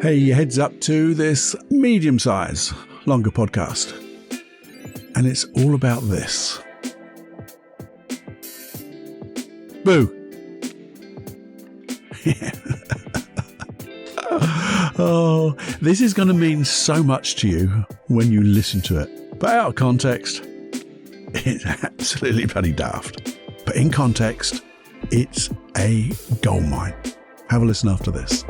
Hey, heads up to this medium-size, longer podcast. And it's all about this. Boo. Oh, this is going to mean so much to you when you listen to it. But out of context, it's absolutely bloody daft. But in context, it's a goldmine. Have a listen after this.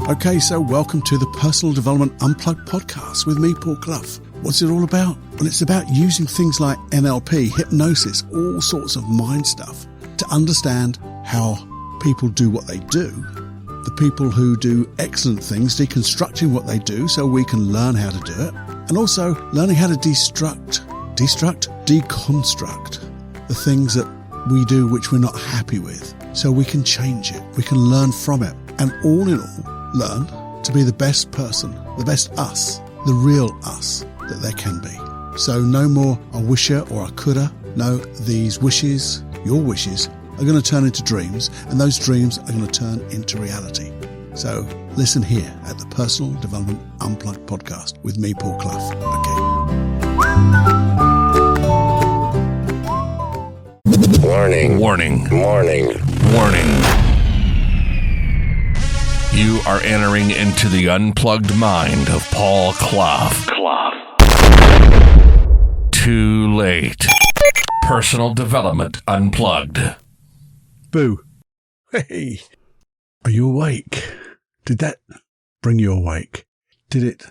Okay, so welcome to the Personal Development Unplugged podcast with me, Paul Clough. What's it all about? Well, it's about using things like NLP, hypnosis, all sorts of mind stuff to understand how people do what they do. The people who do excellent things, deconstructing what they do so we can learn how to do it. And also learning how to deconstruct the things that we do which we're not happy with so we can change it. We can learn from it. And all in all, learn to be the best person, the best us, the real us that there can be. So no more a wisher or a coulda. No, these wishes, your wishes, are going to turn into dreams, and those dreams are going to turn into reality. So listen here at the Personal Development Unplugged podcast with me, Paul Clough. Okay. Warning. You are entering into the unplugged mind of Paul Clough. Too late. Personal Development Unplugged. Boo. Hey. Are you awake? Did that bring you awake? Did it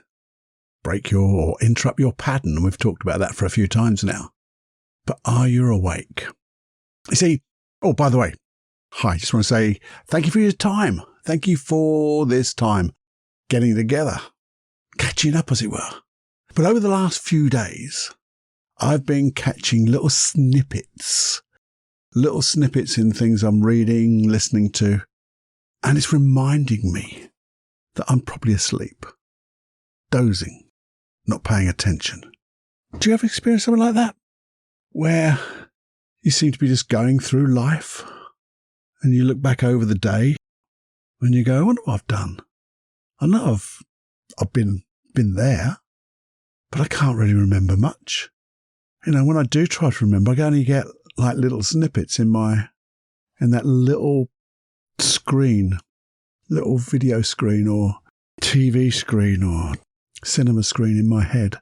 break your or interrupt your pattern? We've talked about that for a few times now. But are you awake? You see, oh, by the way, hi, just want to say thank you for your time. Thank you for this time getting together, catching up as it were. But over the last few days, I've been catching little snippets in things I'm reading, listening to, and it's reminding me that I'm probably asleep, dozing, not paying attention. Do you ever experience something like that? Where you seem to be just going through life and you look back over the day and you go, I wonder what I've done. I know I've been there, but I can't really remember much. You know, when I do try to remember, I can only get like little snippets in that little screen, little video screen or TV screen or cinema screen in my head.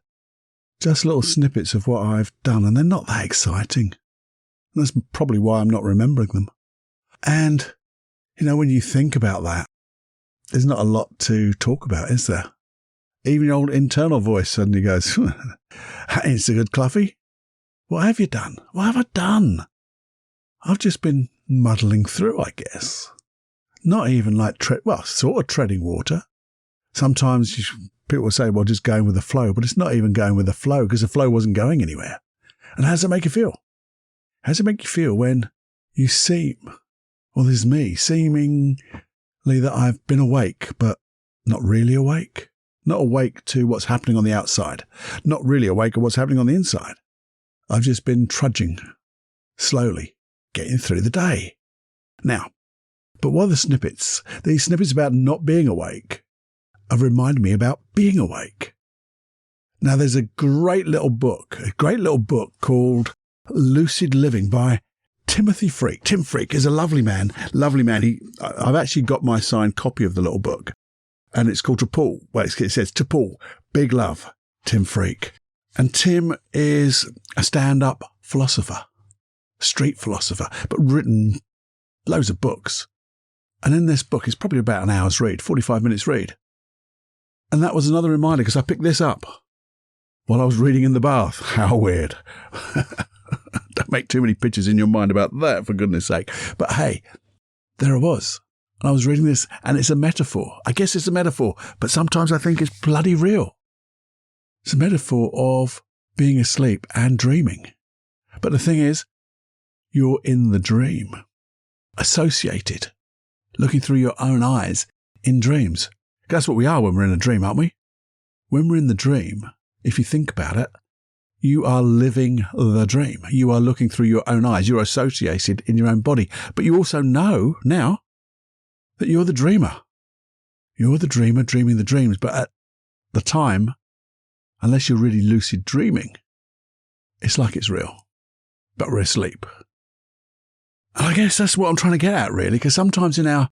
Just little snippets of what I've done, and they're not that exciting. And that's probably why I'm not remembering them. And, you know, when you think about that, there's not a lot to talk about, is there? Even your old internal voice suddenly goes, that ain't so good, Cluffy. What have you done? What have I done? I've just been muddling through, I guess. Not even like, sort of treading water. Sometimes people will say, well, just going with the flow, but it's not even going with the flow because the flow wasn't going anywhere. And how does it make you feel? How does it make you feel when you seem, well, this is me, seemingly that I've been awake, but not really awake? Not awake to what's happening on the outside. Not really awake to what's happening on the inside. I've just been trudging, slowly, getting through the day. Now, but what are the snippets? These snippets about not being awake have reminded me about being awake. Now, there's a great little book called Lucid Living by Tim Freake. Tim Freake is a lovely man. I've actually got my signed copy of the little book, and it's called To Paul. Well, it says To Paul, Big Love, Tim Freake. And Tim is a stand-up philosopher, street philosopher, but written loads of books. And in this book, it's probably about an hour's read, 45 minutes read. And that was another reminder because I picked this up while I was reading in the bath. How weird. Don't make too many pictures in your mind about that, for goodness sake. But hey, there I was. And I was reading this, and it's a metaphor. I guess it's a metaphor, but sometimes I think it's bloody real. It's a metaphor of being asleep and dreaming. But the thing is, you're in the dream, associated, looking through your own eyes in dreams. That's what we are when we're in a dream, aren't we? When we're in the dream, if you think about it, you are living the dream. You are looking through your own eyes. You're associated in your own body. But you also know now that you're the dreamer. You're the dreamer dreaming the dreams. But at the time, unless you're really lucid dreaming, it's like it's real, but we're asleep. And I guess that's what I'm trying to get at, really, because sometimes in our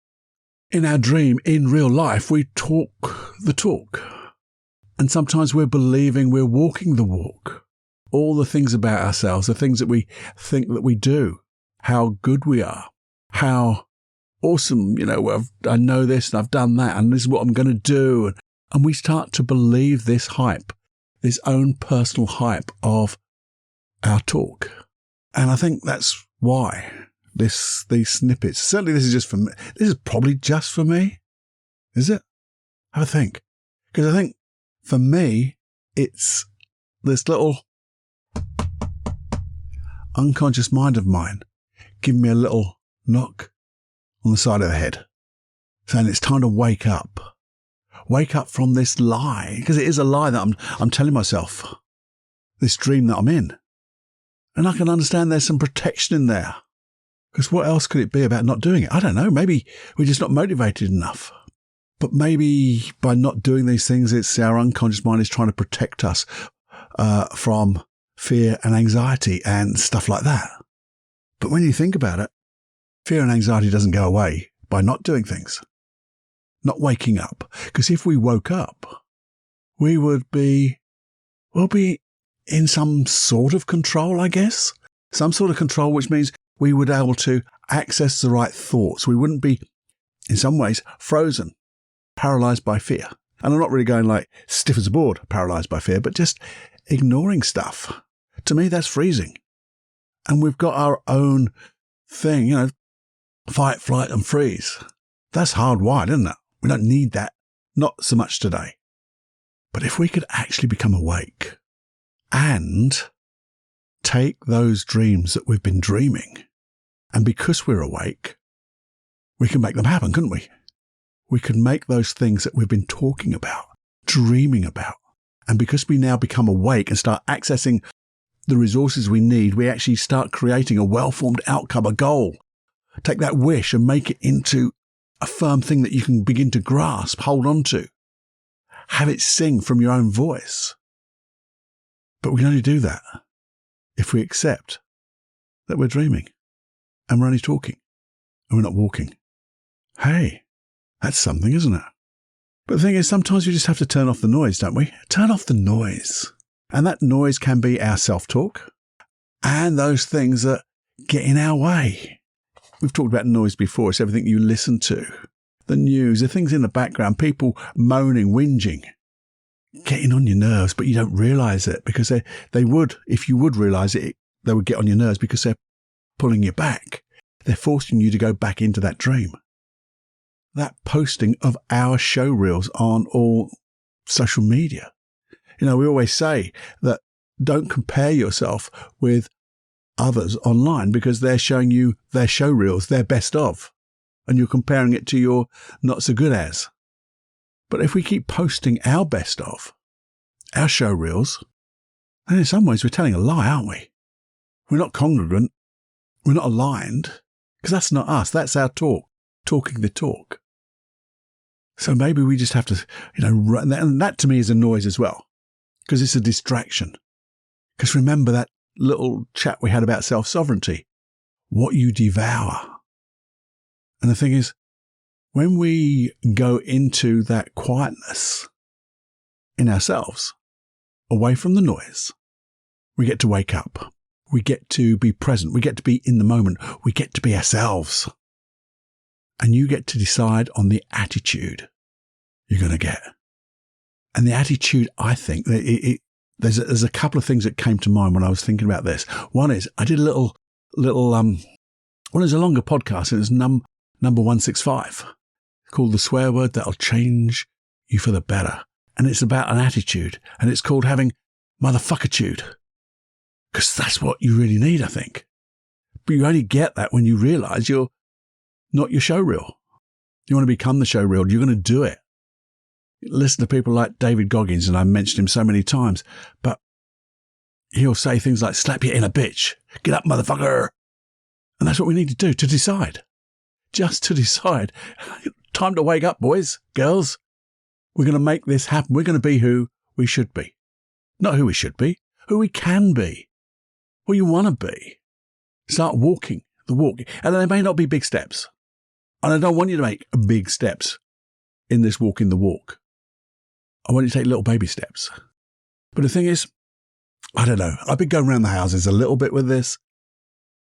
dream, in real life, we talk the talk. And sometimes we're believing we're walking the walk. All the things about ourselves, the things that we think that we do, how good we are, how awesome, I know this and I've done that and this is what I'm going to do. And we start to believe this hype, this own personal hype of our talk. And I think that's why these snippets, certainly this is just for me. This is probably just for me. Is it? Have a think. Because I think for me, it's this little unconscious mind of mine giving me a little knock on the side of the head, saying it's time to wake up. Wake up from this lie, because it is a lie that I'm telling myself, this dream that I'm in. And I can understand there's some protection in there, because what else could it be about not doing it? I don't know. Maybe we're just not motivated enough. But maybe by not doing these things, it's our unconscious mind is trying to protect us from fear and anxiety and stuff like that. But when you think about it, fear and anxiety doesn't go away by not doing things, not waking up. Because if we woke up, we'll be in some sort of control, I guess. Some sort of control, which means we would be able to access the right thoughts. We wouldn't be, in some ways, frozen, paralyzed by fear. And I'm not really going like stiff as a board, paralyzed by fear, but just ignoring stuff. To me, that's freezing. And we've got our own thing, fight, flight, and freeze. That's hardwired, isn't it? We don't need that. Not so much today. But if we could actually become awake and take those dreams that we've been dreaming, and because we're awake, we can make them happen, couldn't we? We can make those things that we've been talking about, dreaming about. And because we now become awake and start accessing the resources we need, we actually start creating a well-formed outcome, a goal. Take that wish and make it into a firm thing that you can begin to grasp, hold on to. Have it sing from your own voice. But we can only do that if we accept that we're dreaming and we're only talking and we're not walking. Hey, that's something, isn't it? But the thing is, sometimes we just have to turn off the noise, don't we? Turn off the noise. And that noise can be our self-talk and those things that get in our way. We've talked about noise before. It's everything you listen to, the news, the things in the background, people moaning, whinging, getting on your nerves, but you don't realize it because they would, if you would realize it, they would get on your nerves because they're pulling you back. They're forcing you to go back into that dream. That posting of our show reels on all social media. We always say that don't compare yourself with others online because they're showing you their show reels, their best of, and you're comparing it to your not so good as. But if we keep posting our best of, our show reels, then in some ways we're telling a lie, aren't we? We're not congruent. We're not aligned because that's not us. That's our talk, talking the talk. So maybe we just have to, and that to me is a noise as well. Because it's a distraction. Because remember that little chat we had about self-sovereignty, what you devour. And the thing is, when we go into that quietness in ourselves, away from the noise, we get to wake up. We get to be present. We get to be in the moment. We get to be ourselves. And you get to decide on the attitude you're going to get. And the attitude, I think, there's a couple of things that came to mind when I was thinking about this. One is I did a little it was a longer podcast, and it's number 165, called The Swear Word That'll Change You for the Better. And it's about an attitude, and it's called having motherfuckitude. Because that's what you really need, I think. But you only get that when you realize you're not your show reel. You want to become the show reel. You're going to do it. Listen to people like David Goggins, and I mentioned him so many times, but he'll say things like, slap you in a bitch, get up, motherfucker. And that's what we need to do, to decide. Just to decide. Time to wake up, boys, girls. We're going to make this happen. We're going to be who we should be. Not who we should be, who we can be. Who you want to be. Start walking the walk. And they may not be big steps. And I don't want you to make big steps in this walking the walk. I want you to take little baby steps. But the thing is, I don't know. I've been going around the houses a little bit with this.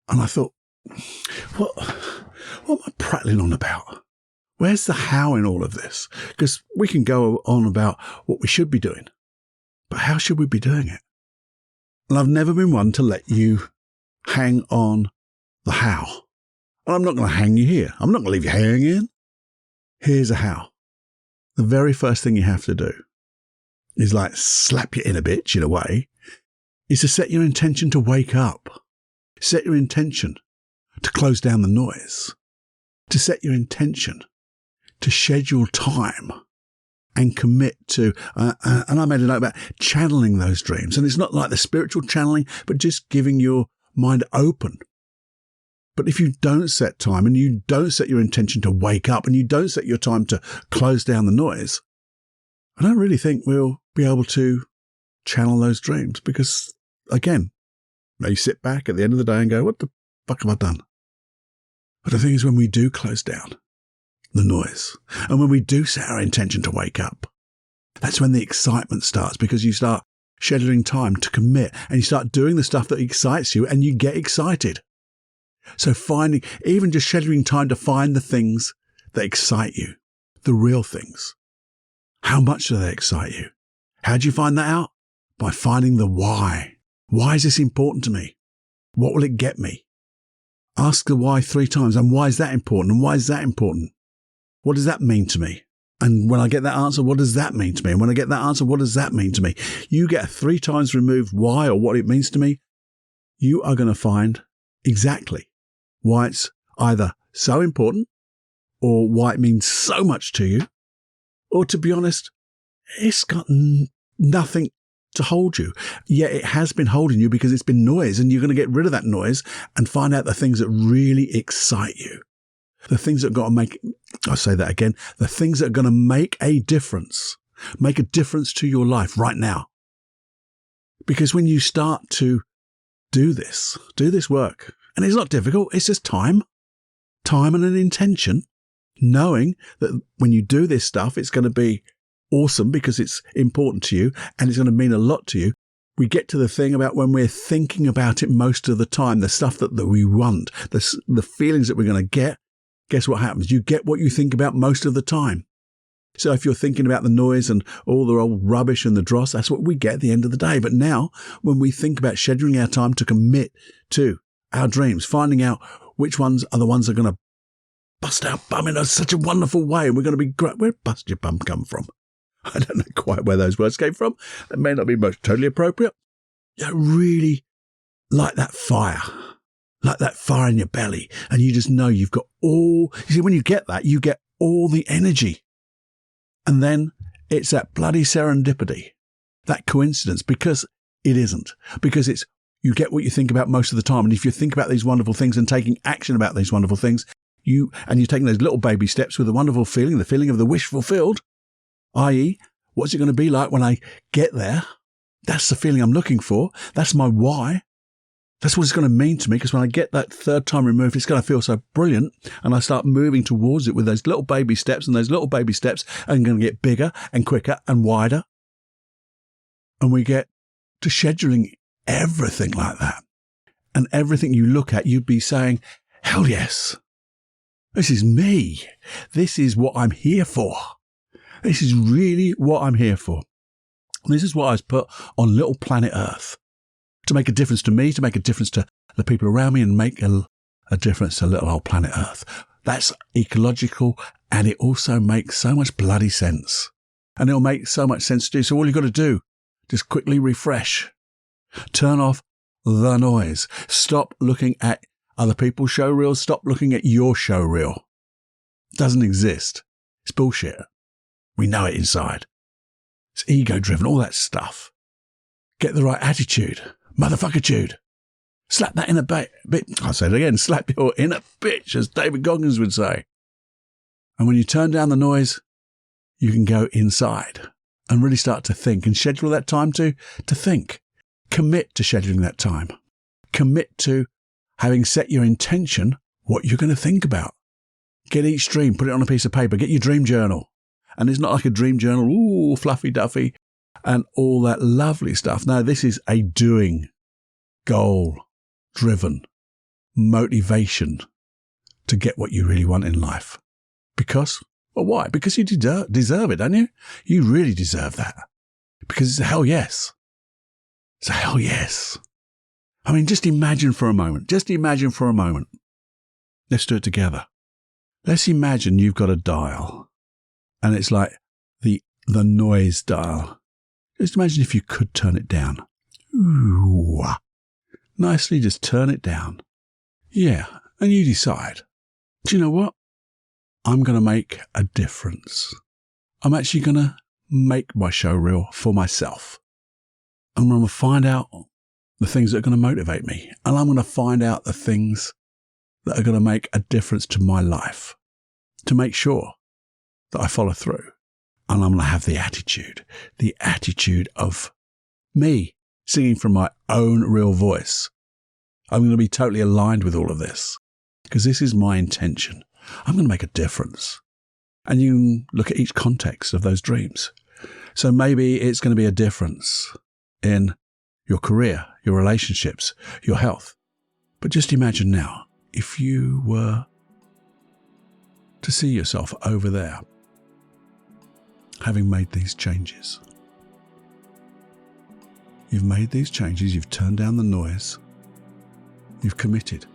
And I thought, what am I prattling on about? Where's the how in all of this? Because we can go on about what we should be doing. But how should we be doing it? And I've never been one to let you hang on the how. And I'm not going to hang you here. I'm not going to leave you hanging. Here's a how. The very first thing you have to do is like slap you in a bitch in a way, is to set your intention to wake up. Set your intention to close down the noise. To set your intention to schedule time and commit to, and I made a note about channeling those dreams. And it's not like the spiritual channeling, but just giving your mind open. But if you don't set time and you don't set your intention to wake up and you don't set your time to close down the noise, I don't really think we'll be able to channel those dreams because, again, you sit back at the end of the day and go, what the fuck have I done? But the thing is, when we do close down the noise and when we do set our intention to wake up, that's when the excitement starts because you start scheduling time to commit and you start doing the stuff that excites you and you get excited. So finding, even just scheduling time to find the things that excite you, the real things. How much do they excite you? How do you find that out? By finding the why. Why is this important to me? What will it get me? Ask the why 3 times. And why is that important? And why is that important? What does that mean to me? And when I get that answer, what does that mean to me? And when I get that answer, what does that mean to me? You get a 3 times removed why or what it means to me, you are going to find exactly why it's either so important or why it means so much to you, or to be honest, it's got nothing to hold you. Yet it has been holding you because it's been noise, and you're going to get rid of that noise and find out the things that really excite you. The things that are going to make, I'll say that again, the things that are going to make a difference to your life right now. Because when you start to do this work, and it's not difficult, it's just time and an intention, knowing that when you do this stuff, it's going to be awesome because it's important to you and it's going to mean a lot to you. We get to the thing about when we're thinking about it most of the time, the stuff that we want, the feelings that we're going to get, guess what happens? You get what you think about most of the time. So if you're thinking about the noise and all the old rubbish and the dross, that's what we get at the end of the day. But now, when we think about scheduling our time to commit to our dreams, finding out which ones are the ones that are going to bust our bum in such a wonderful way, and we're going to be great. Where did bust your bum come from? I don't know quite where those words came from. It may not be most totally appropriate. You really like that fire in your belly, and you just know you've got all, you see, when you get that, you get all the energy. And then it's that bloody serendipity, that coincidence, because it isn't, because it's, you get what you think about most of the time. And if you think about these wonderful things and taking action about these wonderful things, you're taking those little baby steps with a wonderful feeling, the feeling of the wish fulfilled, i.e., what's it going to be like when I get there? That's the feeling I'm looking for. That's my why. That's what it's going to mean to me, because when I get that 3rd time removed, it's going to feel so brilliant, and I start moving towards it with those little baby steps, and those little baby steps are going to get bigger and quicker and wider. And we get to scheduling everything like that. And everything you look at, you'd be saying, hell yes, this is me. This is what I'm here for. This is really what I'm here for. This is what I was put on little planet Earth. To make a difference to me, to make a difference to the people around me, and make a difference to little old planet Earth. That's ecological, and it also makes so much bloody sense. And it'll make so much sense to do. So all you've got to do, just quickly refresh. Turn off the noise. Stop looking at other people's show reels. Stop looking at your show reel. It doesn't exist. It's bullshit. We know it inside. It's ego-driven, all that stuff. Get the right attitude. Motherfuckertude. Slap that inner bit. I'll say it again. Slap your inner bitch, as David Goggins would say. And when you turn down the noise, you can go inside and really start to think and schedule that time to think. Commit to scheduling that time. Commit to having set your intention, what you're going to think about. Get each dream, put it on a piece of paper, get your dream journal. And it's not like a dream journal, ooh, fluffy duffy, and all that lovely stuff. No, this is a doing, goal-driven motivation to get what you really want in life. Because, well, why? Because you deserve it, don't you? You really deserve that. Because it's a hell yes. It's a hell yes. I mean, just imagine for a moment. Let's do it together. Let's imagine you've got a dial and it's like the noise dial. Just imagine if you could turn it down. Ooh, nicely just turn it down. Yeah, and you decide, do you know what? I'm going to make a difference. I'm actually going to make my show reel for myself. I'm going to find out the things that are going to motivate me. And I'm going to find out the things that are going to make a difference to my life to make sure that I follow through. And I'm going to have the attitude of me singing from my own real voice. I'm going to be totally aligned with all of this because this is my intention. I'm going to make a difference. And you can look at each context of those dreams. So maybe it's going to be a difference in your career, your relationships, your health. But just imagine now, if you were to see yourself over there, having made these changes. You've made these changes, you've turned down the noise, you've committed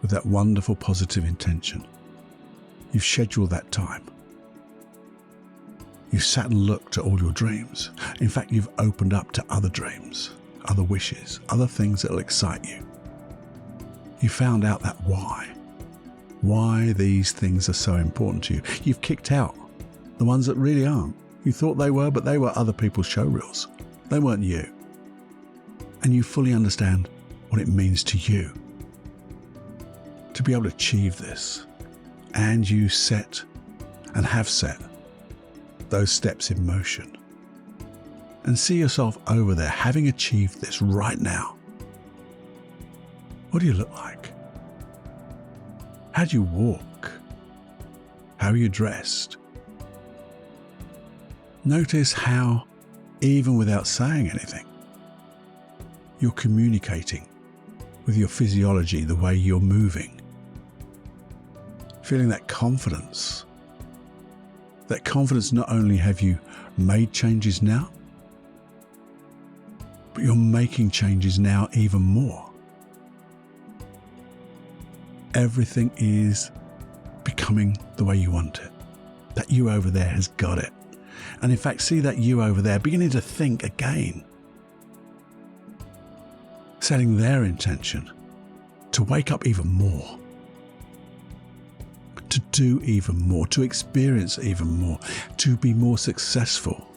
with that wonderful positive intention. You've scheduled that time. You've sat and looked at all your dreams. In fact, you've opened up to other dreams, other wishes, other things that will excite you. You found out that why these things are so important to you. You've kicked out the ones that really aren't. You thought they were, but they were other people's show reels. They weren't you. And you fully understand what it means to you to be able to achieve this. And you set and have set those steps in motion. And see yourself over there having achieved this right now. What do you look like? How do you walk? How are you dressed? Notice how, even without saying anything, you're communicating with your physiology, the way you're moving. Feeling that confidence. That confidence, not only have you made changes now, but you're making changes now even more. Everything is becoming the way you want it. That you over there has got it. And in fact, see that you over there beginning to think again. Setting their intention to wake up even more. To do even more, to experience even more, to be more successful.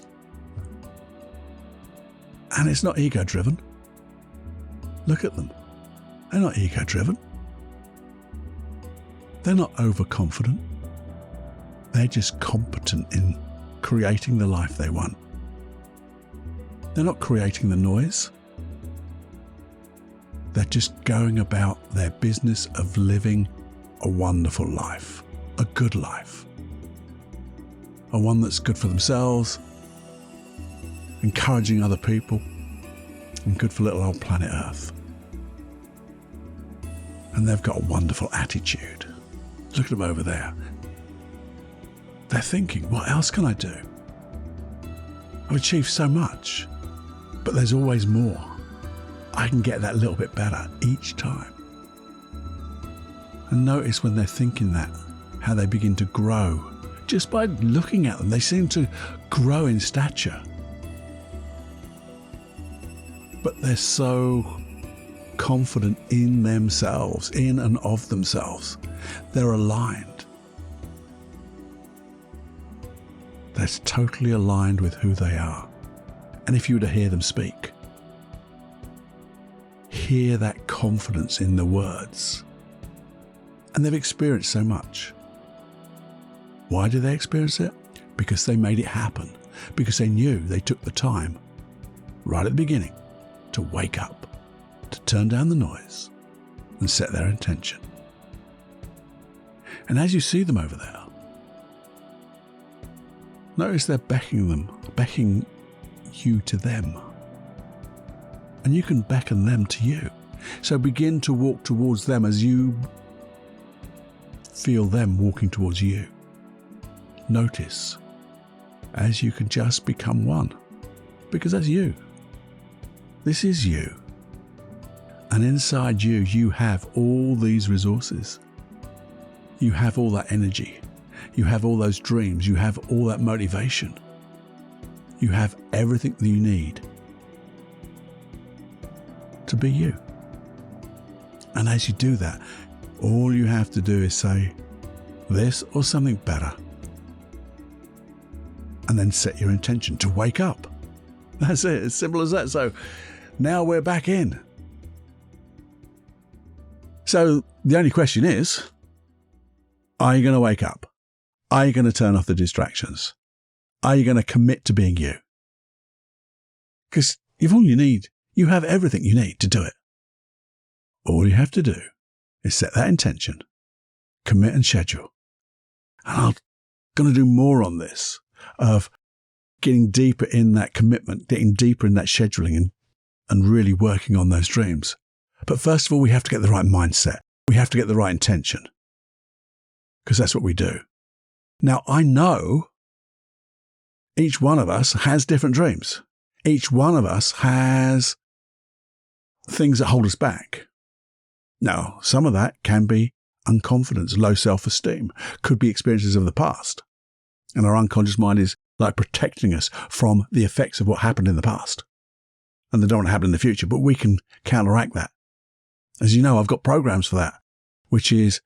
And it's not ego-driven. Look at them. They're not ego-driven. They're not overconfident. They're just competent in creating the life they want. They're not creating the noise. They're just going about their business of living a wonderful life, a good life, a one that's good for themselves, encouraging other people, and good for little old planet Earth. And they've got a wonderful attitude. Look at them over there. They're thinking, what else can I do? I've achieved so much, but there's always more. I can get that little bit better each time. And notice when they're thinking that, how they begin to grow. Just by looking at them, they seem to grow in stature. But they're so confident in themselves, in and of themselves. They're aligned. They're totally aligned with who they are. And if you were to hear them speak, hear that confidence in the words. And they've experienced so much. Why did they experience it? Because they made it happen. Because they knew they took the time, right at the beginning, to wake up, to turn down the noise, and set their intention. And as you see them over there, notice they're beckoning you to them. And you can beckon them to you. So begin to walk towards them as you feel them walking towards you. Notice as you can just become one. Because that's you. This is you. And inside you, you have all these resources. You have all that energy. You have all those dreams. You have all that motivation. You have everything that you need to be you. And as you do that, all you have to do is say this or something better. And then set your intention to wake up. That's it. As simple as that. So now we're back in. So the only question is, are you going to wake up? Are you going to turn off the distractions? Are you going to commit to being you? Because you've all you need. You have everything you need to do it. All you have to do is set that intention, commit and schedule. And I'm going to do more on this, of getting deeper in that commitment, getting deeper in that scheduling and really working on those dreams. But first of all, we have to get the right mindset. We have to get the right intention. Because that's what we do. Now, I know each one of us has different dreams. Each one of us has things that hold us back. Now, some of that can be unconfidence, low self-esteem, could be experiences of the past. And our unconscious mind is like protecting us from the effects of what happened in the past. And they don't want to happen in the future, but we can counteract that. As you know, I've got programs for that, which is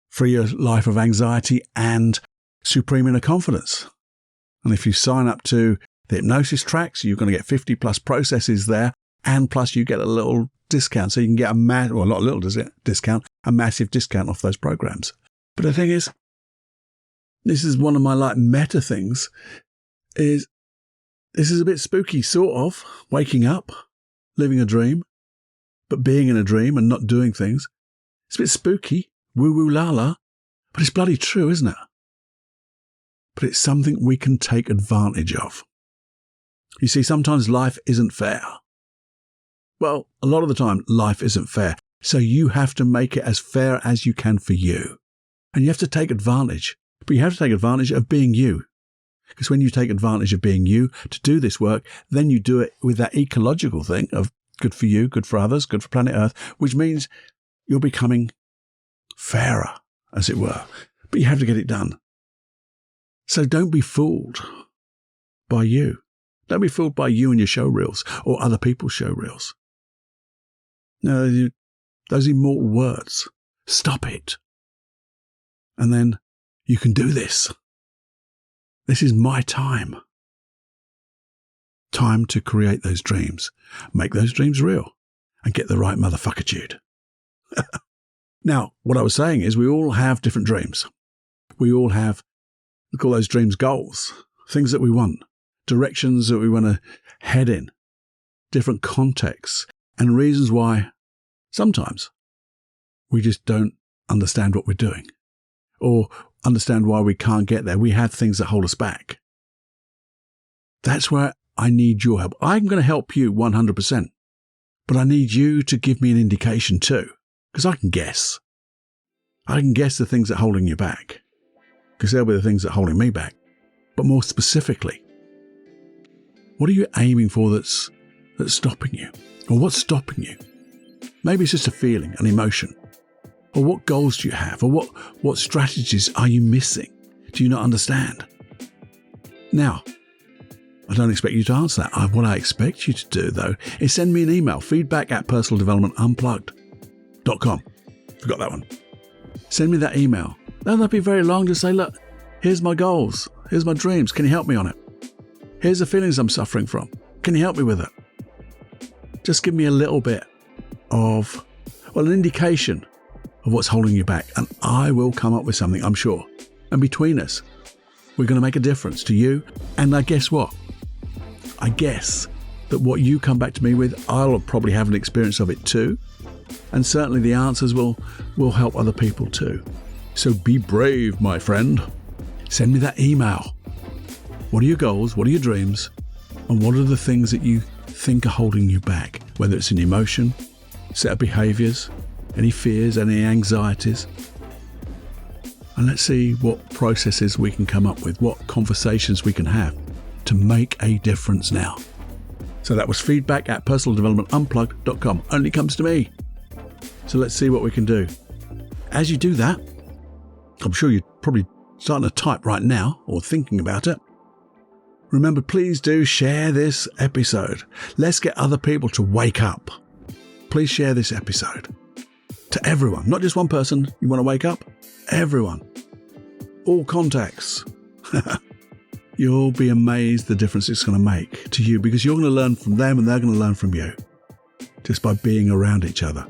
Free Your Life of Anxiety and Supreme Inner Confidence. And if you sign up to the hypnosis tracks, you're going to get 50 plus processes there. And plus you get a little discount. So you can get a massive discount off those programs. But the thing is, this is one of my like meta things, is this is a bit spooky, sort of, waking up, living a dream, but being in a dream and not doing things. It's a bit spooky, woo-woo la-la, but it's bloody true, isn't it? But it's something we can take advantage of. You see, sometimes life isn't fair. Well, a lot of the time, life isn't fair. So you have to make it as fair as you can for you. And you have to take advantage. But you have to take advantage of being you. Because when you take advantage of being you to do this work, then you do it with that ecological thing of good for you, good for others, good for planet Earth, which means you're becoming fairer, as it were. But you have to get it done. So don't be fooled by you. Don't be fooled by you and your show reels or other people's show reels. No, those immortal words. Stop it. And then you can do this. This is my time. Time to create those dreams. Make those dreams real. And get the right motherfuckitude. Now, what I was saying is we all have different dreams. We all have, we call those dreams goals. Things that we want. Directions that we want to head in. Different contexts. And reasons why sometimes we just don't understand what we're doing. Or understand why we can't get there. We have things that hold us back. That's where I need your help. I'm going to help you 100%. But I need you to give me an indication too. Because I can guess. I can guess the things that are holding you back. Because they'll be the things that are holding me back. But more specifically, what are you aiming for that's stopping you? Or what's stopping you? Maybe it's just a feeling, an emotion. Or what goals do you have? Or what strategies are you missing? Do you not understand? Now, I don't expect you to answer that. What I expect you to do, though, is send me an email, feedback@personaldevelopmentunplugged.com. Forgot that one. Send me that email. That'll not be very long. Just say, look, here's my goals. Here's my dreams. Can you help me on it? Here's the feelings I'm suffering from. Can you help me with it? Just give me a little bit of, well, an indication of what's holding you back. And I will come up with something, I'm sure. And between us, we're going to make a difference to you. And I guess what? I guess that what you come back to me with, I'll probably have an experience of it too. And certainly the answers will help other people too. So be brave, my friend. Send me that email. What are your goals? What are your dreams? And what are the things that you think are holding you back? Whether it's an emotion, set of behaviors, any fears, any anxieties. And let's see what processes we can come up with, what conversations we can have to make a difference now. So that was feedback at personaldevelopmentunplugged.com. Only comes to me. So let's see what we can do. As you do that, I'm sure you're probably starting to type right now or thinking about it. Remember, please do share this episode. Let's get other people to wake up. Please share this episode to everyone, not just one person. You want to wake up? Everyone. All contacts. You'll be amazed the difference it's going to make to you, because you're going to learn from them and they're going to learn from you just by being around each other.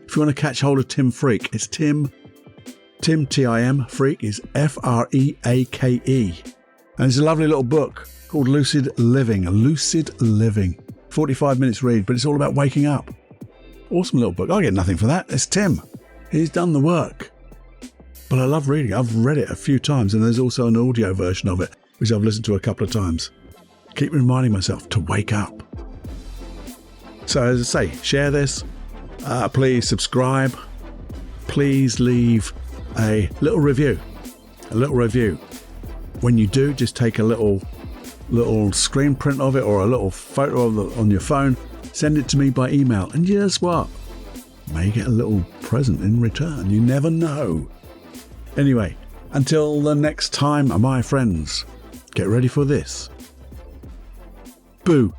If you want to catch hold of Tim Freake, it's Tim, Tim, Freake is Freake. And it's a lovely little book called Lucid Living. Lucid Living. 45 minutes read, but it's all about waking up. Awesome little book. I get nothing for that. It's Tim. He's done the work. But I love reading. I've read it a few times, and there's also an audio version of it, which I've listened to a couple of times. Keep reminding myself to wake up. So as I say, share this. Please subscribe. Please leave a little review. When you do, just take a little screen print of it or a little photo of it on your phone. Send it to me by email. And guess what? May get a little present in return. You never know. Anyway, until the next time, my friends, get ready for this. Boo.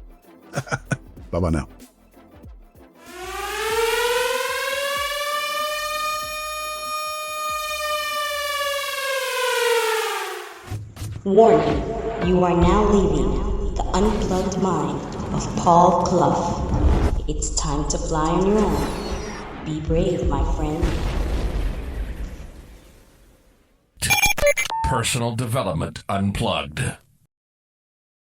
Bye-bye now. Warning, you are now leaving the unplugged mind of Paul Clough. It's time to fly on your own. Be brave, my friend. Personal Development Unplugged.